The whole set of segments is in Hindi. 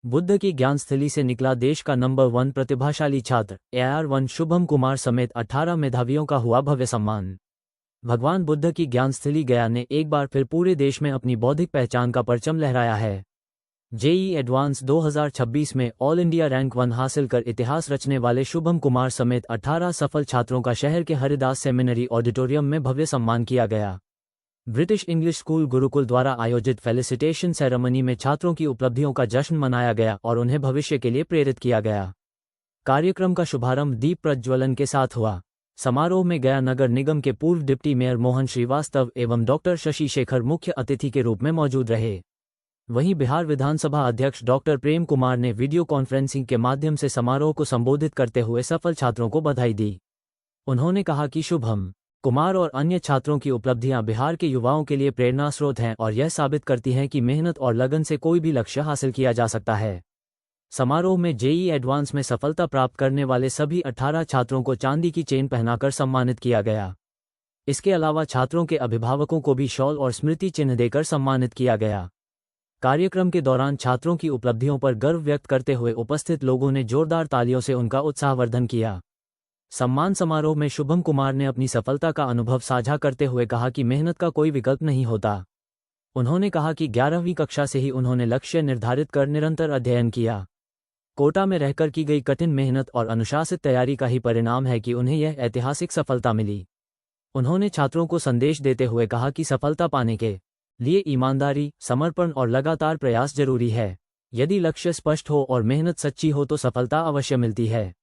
बुद्ध की ज्ञानस्थली से निकला देश का नंबर 1 प्रतिभाशाली छात्र AR1 शुभम कुमार समेत 18 मेधावियों का हुआ भव्य सम्मान। भगवान बुद्ध की ज्ञानस्थली गया ने एक बार फिर पूरे देश में अपनी बौद्धिक पहचान का परचम लहराया है। जेईई एडवांस 2026 में ऑल इंडिया रैंक 1 हासिल कर इतिहास रचने वाले शुभम कुमार समेत 18 सफल छात्रों का शहर के हरिदास सेमिनरी ऑडिटोरियम में भव्य सम्मान किया गया। ब्रिटिश इंग्लिश स्कूल गुरुकुल द्वारा आयोजित फेलिसिटेशन सेरेमनी में छात्रों की उपलब्धियों का जश्न मनाया गया और उन्हें भविष्य के लिए प्रेरित किया गया। कार्यक्रम का शुभारंभ दीप प्रज्वलन के साथ हुआ। समारोह में गया नगर निगम के पूर्व डिप्टी मेयर मोहन श्रीवास्तव एवं डॉक्टर शशि शेखर मुख्य अतिथि के रूप में मौजूद रहे। वहीं बिहार विधानसभा अध्यक्ष डॉक्टर प्रेम कुमार ने वीडियो कॉन्फ्रेंसिंग के माध्यम से समारोह को संबोधित करते हुए सफल छात्रों को बधाई दी। उन्होंने कहा कि शुभम कुमार और अन्य छात्रों की उपलब्धियां बिहार के युवाओं के लिए प्रेरणा स्रोत हैं और यह साबित करती हैं कि मेहनत और लगन से कोई भी लक्ष्य हासिल किया जा सकता है। समारोह में जेईई एडवांस में सफलता प्राप्त करने वाले सभी 18 छात्रों को चांदी की चेन पहनाकर सम्मानित किया गया। इसके अलावा छात्रों के अभिभावकों को भी शॉल और स्मृति चिन्ह देकर सम्मानित किया गया। कार्यक्रम के दौरान छात्रों की उपलब्धियों पर गर्व व्यक्त करते हुए उपस्थित लोगों ने जोरदार तालियों से उनका उत्साहवर्धन किया। सम्मान समारोह में शुभम कुमार ने अपनी सफलता का अनुभव साझा करते हुए कहा कि मेहनत का कोई विकल्प नहीं होता। उन्होंने कहा कि 11वीं कक्षा से ही उन्होंने लक्ष्य निर्धारित कर निरंतर अध्ययन किया। कोटा में रहकर की गई कठिन मेहनत और अनुशासित तैयारी का ही परिणाम है कि उन्हें यह ऐतिहासिक सफलता मिली। उन्होंने छात्रों को संदेश देते हुए कहा कि सफलता पाने के लिए ईमानदारी, समर्पण और लगातार प्रयास जरूरी है। यदि लक्ष्य स्पष्ट हो और मेहनत सच्ची हो तो सफलता अवश्य मिलती है।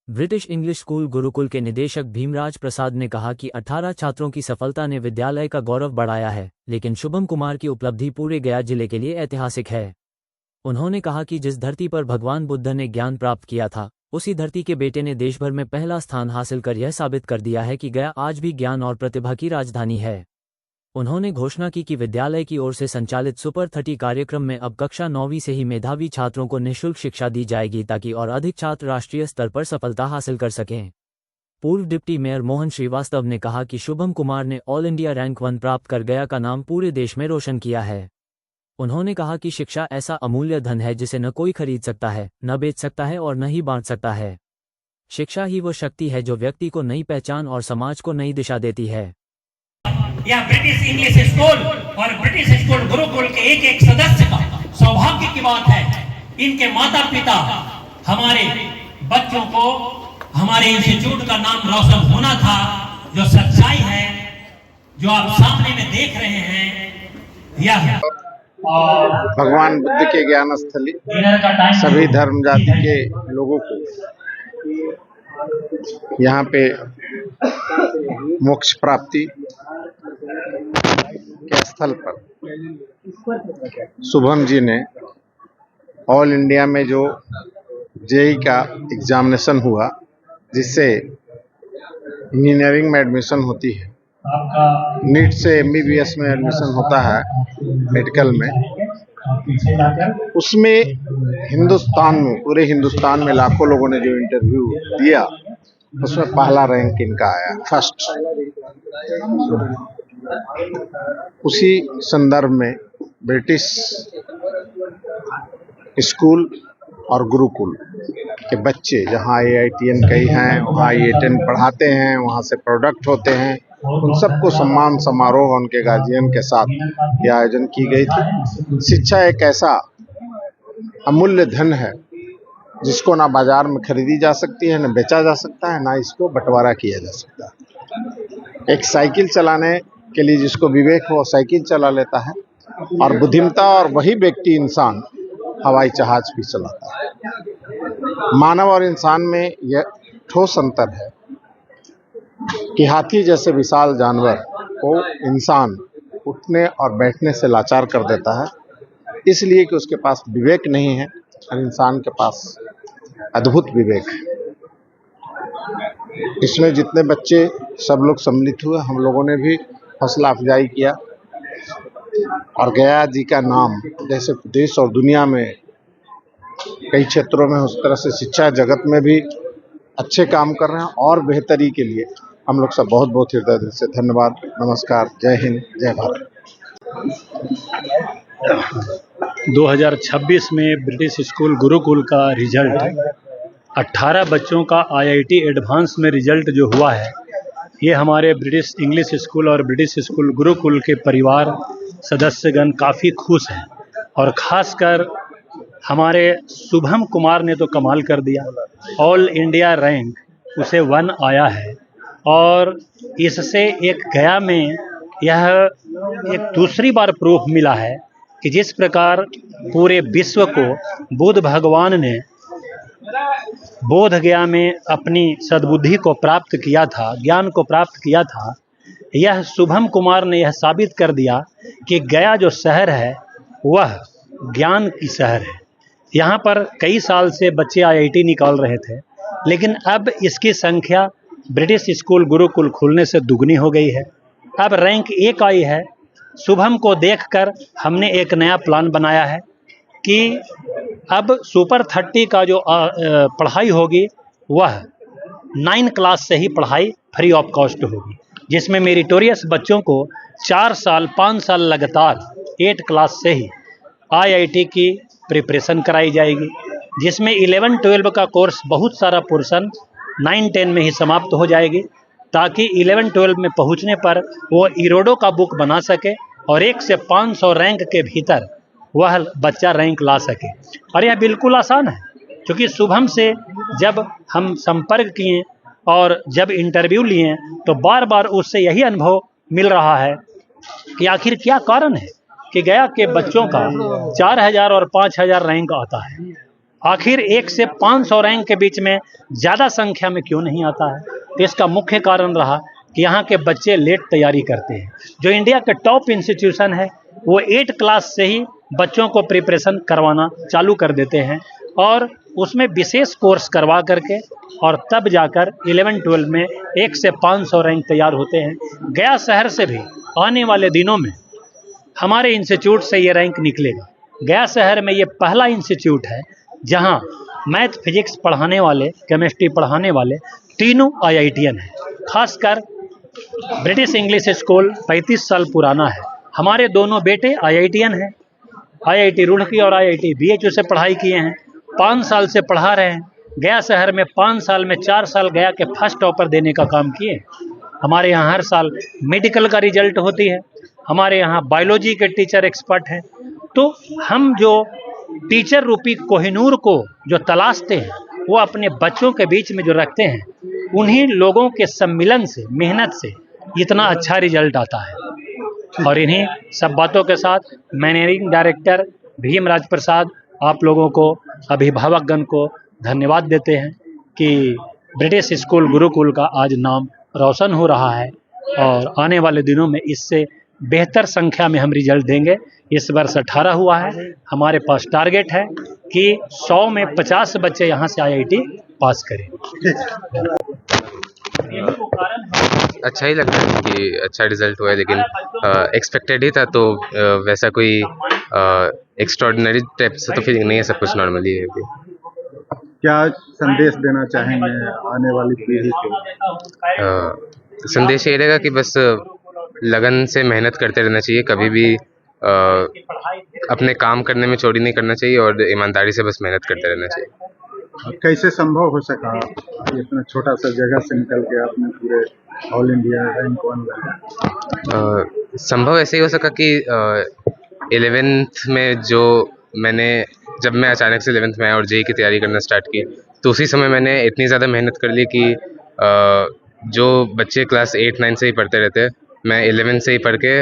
ब्रिटिश इंग्लिश स्कूल गुरुकुल के निदेशक भीमराज प्रसाद ने कहा कि 18 छात्रों की सफलता ने विद्यालय का गौरव बढ़ाया है, लेकिन शुभम कुमार की उपलब्धि पूरे गया जिले के लिए ऐतिहासिक है। उन्होंने कहा कि जिस धरती पर भगवान बुद्ध ने ज्ञान प्राप्त किया था, उसी धरती के बेटे ने देश भर में पहला स्थान हासिल कर यह साबित कर दिया है कि गया आज भी ज्ञान और प्रतिभा की राजधानी है। उन्होंने घोषणा की कि विद्यालय की ओर से संचालित सुपर 30 कार्यक्रम में अब कक्षा 9वीं से ही मेधावी छात्रों को निःशुल्क शिक्षा दी जाएगी ताकि और अधिक छात्र राष्ट्रीय स्तर पर सफलता हासिल कर सकें। पूर्व डिप्टी मेयर मोहन श्रीवास्तव ने कहा कि शुभम कुमार ने ऑल इंडिया रैंक 1 प्राप्त कर गया का नाम पूरे देश में रोशन किया है। उन्होंने कहा कि शिक्षा ऐसा अमूल्य धन है जिसे न कोई खरीद सकता है, न बेच सकता है और न ही बांट सकता है। शिक्षा ही वो शक्ति है जो व्यक्ति को नई पहचान और समाज को नई दिशा देती है। या ब्रिटिश इंग्लिश स्कूल और ब्रिटिश स्कूल गुरुकुल के एक एक सदस्य का सौभाग्य की बात है। इनके माता पिता हमारे बच्चों को हमारे इंस्टीट्यूट का नाम रोशन होना था। जो सच्चाई है जो आप सामने में देख रहे हैं यह भगवान बुद्ध के ज्ञान स्थली सभी धर्म जाति के लोगों को यहाँ पे मोक्ष प्राप्ति के स्थल पर शुभम जी ने ऑल इंडिया में जो जेईई का एग्जामिनेशन हुआ, जिससे इंजीनियरिंग में एडमिशन होती है, नीट से एमबीबीएस में एडमिशन होता है मेडिकल में, उसमें हिंदुस्तान में पूरे हिंदुस्तान में लाखों लोगों ने जो इंटरव्यू दिया उसमें पहला रैंक इनका आया, फर्स्ट। उसी संदर्भ में ब्रिटिश स्कूल और गुरुकुल के बच्चे जहाँ AITN कई हैं, वहाँ IITN पढ़ाते हैं, वहाँ से प्रोडक्ट होते हैं, उन सबको सम्मान समारोह उनके गार्जियन के साथ ये आयोजन की गई थी। शिक्षा एक ऐसा अमूल्य धन है जिसको ना बाजार में खरीदी जा सकती है, ना बेचा जा सकता है, ना इसको बंटवारा किया जा सकता है। एक साइकिल चलाने के लिए जिसको विवेक हो साइकिल चला लेता है, और बुद्धिमता और वही व्यक्ति इंसान हवाई जहाज भी चलाता है। मानव और इंसान में यह ठोस अंतर है कि हाथी जैसे विशाल जानवर को इंसान उठने और बैठने से लाचार कर देता है, इसलिए कि उसके पास विवेक नहीं है, और इंसान के पास अद्भुत विवेक है। इसमें जितने बच्चे सब लोग सम्मिलित हुए, हम लोगों ने भी हौसला अफजाई किया और गया जी का नाम जैसे देश और दुनिया में कई क्षेत्रों में उस तरह से शिक्षा जगत में भी अच्छे काम कर रहे हैं, और बेहतरी के लिए हम लोग सब बहुत बहुत हृदय दिल से धन्यवाद। नमस्कार, जय हिंद, जय भारत। 2026 में ब्रिटिश स्कूल गुरुकुल का रिजल्ट 18 बच्चों का आईआईटी एडवांस में रिजल्ट जो हुआ है, ये हमारे ब्रिटिश इंग्लिश स्कूल और ब्रिटिश स्कूल गुरुकुल के परिवार सदस्यगण काफ़ी खुश हैं। और ख़ासकर हमारे शुभम कुमार ने तो कमाल कर दिया, ऑल इंडिया रैंक उसे 1 आया है। और इससे एक गया में यह एक दूसरी बार प्रूफ मिला है कि जिस प्रकार पूरे विश्व को बुद्ध भगवान ने बोध गया में अपनी सद्बुद्धि को प्राप्त किया था, ज्ञान को प्राप्त किया था, यह शुभम कुमार ने यह साबित कर दिया कि गया जो शहर है वह ज्ञान की शहर है। यहाँ पर कई साल से बच्चे आईआईटी निकाल रहे थे, लेकिन अब इसकी संख्या ब्रिटिश स्कूल गुरुकुल खुलने से दुगनी हो गई है। अब रैंक 1 आई है। शुभम को देखकर हमने एक नया प्लान बनाया है कि अब सुपर 30 का जो पढ़ाई होगी वह 9 क्लास से ही पढ़ाई फ्री ऑफ कॉस्ट होगी, जिसमें मेरिटोरियस बच्चों को 4 साल 5 साल लगातार 8 क्लास से ही आईआईटी की प्रिपरेशन कराई जाएगी, जिसमें 11-12 का कोर्स बहुत सारा पोर्शन 9-10 में ही समाप्त हो जाएगी, ताकि 11-12 में पहुंचने पर वो इरोडो का बुक बना सके और 1 से 500 रैंक के भीतर वह बच्चा रैंक ला सके। और यह बिल्कुल आसान है, क्योंकि शुभम से जब हम संपर्क किए और जब इंटरव्यू लिए तो बार बार उससे यही अनुभव मिल रहा है कि आखिर क्या कारण है कि गया के बच्चों का 4000 और 5000 रैंक आता है, आखिर 1 से 500 रैंक के बीच में ज़्यादा संख्या में क्यों नहीं आता है। तो इसका मुख्य कारण रहा कि यहाँ के बच्चे लेट तैयारी करते हैं। जो इंडिया के टॉप इंस्टीट्यूशन है वो 8 क्लास से ही बच्चों को प्रिपरेशन करवाना चालू कर देते हैं और उसमें विशेष कोर्स करवा करके और तब जाकर 11-12 में 1 से 500 रैंक तैयार होते हैं। गया शहर से भी आने वाले दिनों में हमारे इंस्टीट्यूट से ये रैंक निकलेगा। गया शहर में ये पहला इंस्टीट्यूट है जहाँ मैथ फिजिक्स पढ़ाने वाले, केमिस्ट्री पढ़ाने वाले तीनों आईआईटीएन हैं। खासकर ब्रिटिश इंग्लिश स्कूल 35 साल पुराना है। हमारे दोनों बेटे आईआईटीएन हैं, आईआईटी रुड़की और आईआईटी बीएचयू से पढ़ाई किए हैं, 5 साल से पढ़ा रहे हैं। गया शहर में 5 साल में 4 साल गया के फर्स्ट टॉपर देने का काम किए। हमारे यहाँ हर साल मेडिकल का रिजल्ट होती है, हमारे यहाँ बायोलॉजी के टीचर एक्सपर्ट हैं। तो हम जो टीचर रूपी कोहिनूर को जो तलाशते हैं वो अपने बच्चों के बीच में जो रखते हैं, उन्हीं लोगों के सम्मिलन से, मेहनत से इतना अच्छा रिजल्ट आता है। और इन्हीं सब बातों के साथ मैनेजिंग डायरेक्टर भीम राज प्रसाद आप लोगों को, अभिभावकगण को धन्यवाद देते हैं कि ब्रिटिश स्कूल गुरुकुल का आज नाम रोशन हो रहा है और आने वाले दिनों में इससे बेहतर संख्या में हम रिजल्ट देंगे। इस वर्ष 18 हुआ है, हमारे पास टारगेट है कि 100 में 50 बच्चे यहाँ से आईआईटी पास करें। अच्छा ही लग रहा है कि अच्छा रिजल्ट हुआ है, लेकिन एक्सपेक्टेड ही था, तो वैसा कोई एक्स्ट्राऑर्डिनरी टाइप से तो फीलिंग नहीं है, सब कुछ नॉर्मली है। क्या संदेश देना चाहेंगे आने वाली पीढ़ी को? संदेश ये रहेगा कि बस लगन से मेहनत करते रहना चाहिए, कभी भी अपने काम करने में चोरी नहीं करना चाहिए और ईमानदारी से बस मेहनत करते रहना चाहिए। कैसे संभव हो सका इतना छोटा सा जगह से निकल के आपने पूरे ऑल इंडिया रैंक 1 लाया? संभव ऐसे ही हो सका कि 11th में जब मैं अचानक से 11th में आया और जेईई की तैयारी करना स्टार्ट की, तो उसी समय मैंने इतनी ज़्यादा मेहनत कर ली कि जो बच्चे क्लास 8-9 से ही पढ़ते रहते, मैं 11 से ही पढ़ के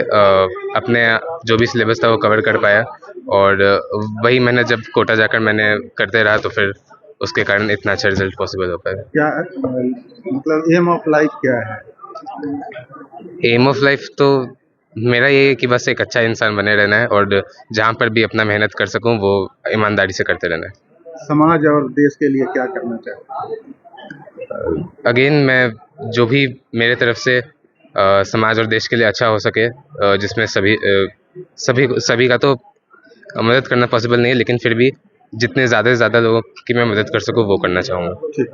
अपने जो भी सिलेबस था वो कवर कर पाया। और वही मैंने जब कोटा जाकर मैंने करते रहा, तो फिर उसके कारण इतना अच्छा रिजल्ट पॉसिबल हो पाया। क्या मतलब एम ऑफ लाइफ क्या है? एम ऑफ लाइफ तो मेरा ये है कि बस एक अच्छा इंसान बने रहना है और जहाँ पर भी अपना मेहनत कर सकूँ वो ईमानदारी से करते रहना है। समाज और देश के लिए क्या करना चाहिए? अगेन मैं जो भी मेरे तरफ से समाज और देश के लिए अच्छा हो सके, जिसमें सभी का तो मदद करना पॉसिबल नहीं है, लेकिन फिर भी जितने ज़्यादा से ज़्यादा लोगों की मैं मदद कर सकूँ वो करना चाहूँगा। ठीक।